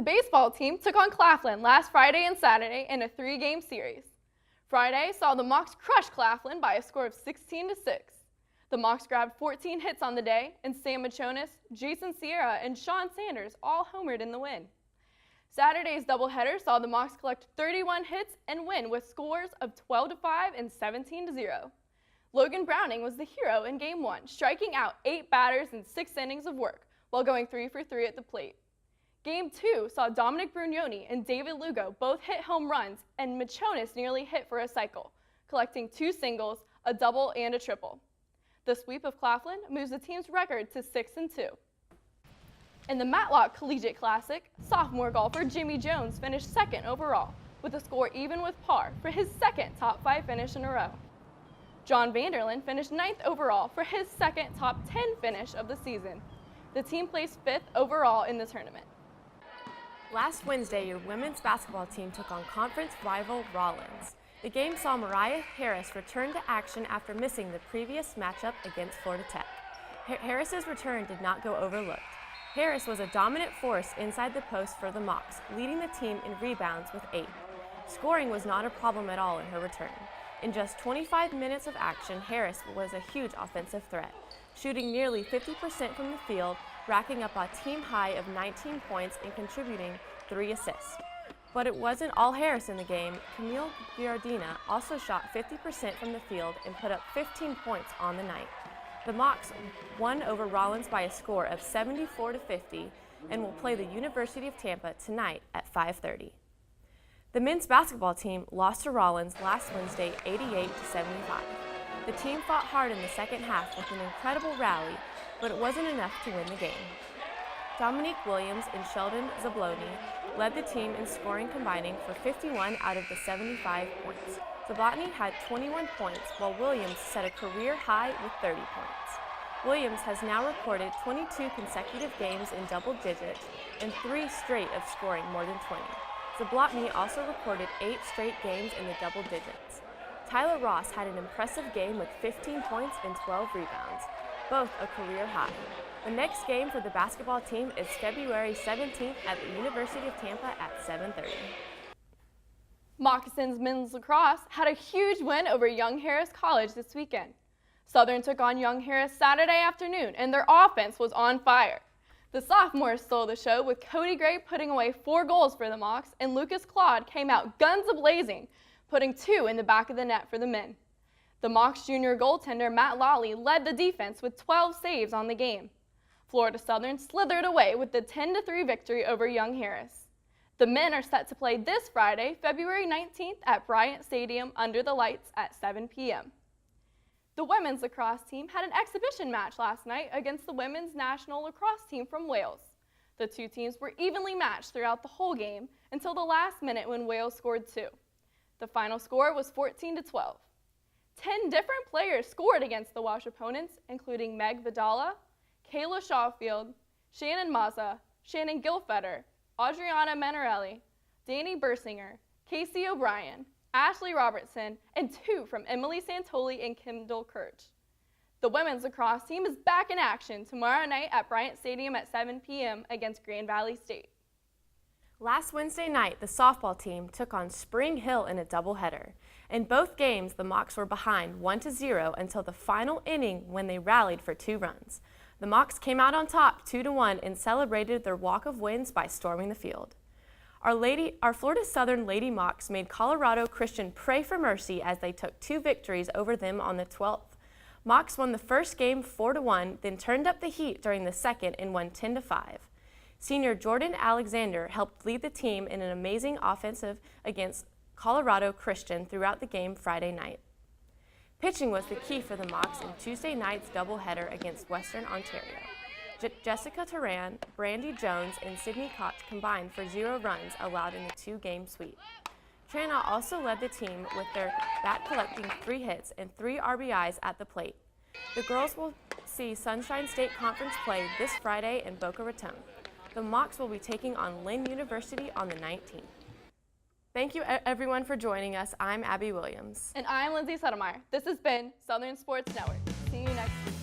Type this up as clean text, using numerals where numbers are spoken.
The baseball team took on Claflin last Friday and Saturday in a 3-game series. Friday saw the Mocs crush Claflin by a score of 16-6. The Mocs grabbed 14 hits on the day, and Sam Machonis, Jason Sierra, and Sean Sanders all homered in the win. Saturday's doubleheader saw the Mocs collect 31 hits and win with scores of 12-5 and 17-0. Logan Browning was the hero in Game 1, striking out 8 batters in 6 innings of work while going 3 for 3 at the plate. Game 2 saw Dominic Brugnoni and David Lugo both hit home runs, and Machonis nearly hit for a cycle, collecting 2 singles, a double, and a triple. The sweep of Claflin moves the team's record to 6-2. In the Matlock Collegiate Classic, sophomore golfer Jimmy Jones finished 2nd overall, with a score even with par for his 2nd top 5 finish in a row. John Vanderlyn finished 9th overall for his 2nd top 10 finish of the season. The team placed 5th overall in the tournament. Last Wednesday, your women's basketball team took on conference rival Rollins. The game saw Mariah Harris return to action after missing the previous matchup against Florida Tech. Harris's return did not go overlooked. Harris was a dominant force inside the post for the Mocs, leading the team in rebounds with 8. Scoring was not a problem at all in her return. In just 25 minutes of action, Harris was a huge offensive threat, shooting nearly 50% from the field, racking up a team high of 19 points and contributing 3 assists. But it wasn't all Harris in the game. Camille Giardina also shot 50% from the field and put up 15 points on the night. The Mocs won over Rollins by a score of 74-50 and will play the University of Tampa tonight at 5:30. The men's basketball team lost to Rollins last Wednesday 88-75. The team fought hard in the second half with an incredible rally, but it wasn't enough to win the game. Dominique Williams and Sheldon Zabloni led the team in scoring, combining for 51 out of the 75 points. Zablotny had 21 points, while Williams set a career high with 30 points. Williams has now recorded 22 consecutive games in double digits and 3 straight of scoring more than 20. Zablotny also recorded 8 straight games in the double digits. Tyler Ross had an impressive game with 15 points and 12 rebounds, both a career high. The next game for the basketball team is February 17th at the University of Tampa at 7:30. Moccasins men's lacrosse had a huge win over Young Harris College this weekend. Southern took on Young Harris Saturday afternoon, and their offense was on fire. The sophomores stole the show, with Cody Gray putting away 4 goals for the Mocs, and Lucas Claude came out guns a-blazing, putting 2 in the back of the net for the men. The Mocs junior goaltender Matt Lawley led the defense with 12 saves on the game. Florida Southern slithered away with the 10-3 victory over Young Harris. The men are set to play this Friday, February 19th at Bryant Stadium under the lights at 7 p.m. The women's lacrosse team had an exhibition match last night against the women's national lacrosse team from Wales. The 2 teams were evenly matched throughout the whole game until the last minute when Wales scored 2. The final score was 14-12. 10 different players scored against the Welsh opponents, including Meg Vidala, Kayla Shawfield, Shannon Mazza, Shannon Gilfetter, Adriana Menarelli, Danny Bersinger, Casey O'Brien, Ashley Robertson, and 2 from Emily Santoli and Kendall Kirch. The women's lacrosse team is back in action tomorrow night at Bryant Stadium at 7 p.m. against Grand Valley State. Last Wednesday night, the softball team took on Spring Hill in a doubleheader. In both games, the Mocs were behind 1-0 until the final inning when they rallied for 2 runs. The Mocs came out on top 2-1 and celebrated their walk of wins by storming the field. Our Florida Southern Lady Mocs made Colorado Christian pray for mercy as they took 2 victories over them on the 12th. Mocs won the first game 4-1, then turned up the heat during the second and won 10-5. Senior Jordan Alexander helped lead the team in an amazing offensive against Colorado Christian throughout the game Friday night. Pitching was the key for the Mocs in Tuesday night's doubleheader against Western Ontario. Jessica Turan, Brandy Jones, and Sydney Koch combined for 0 runs allowed in the 2-game sweep. Trana also led the team with their bat collecting 3 hits and 3 RBIs at the plate. The girls will see Sunshine State Conference play this Friday in Boca Raton. The Mocs will be taking on Lynn University on the 19th. Thank you everyone for joining us. I'm Abby Williams. And I'm Lindsay Sotomayor. This has been Southern Sports Network. See you next week.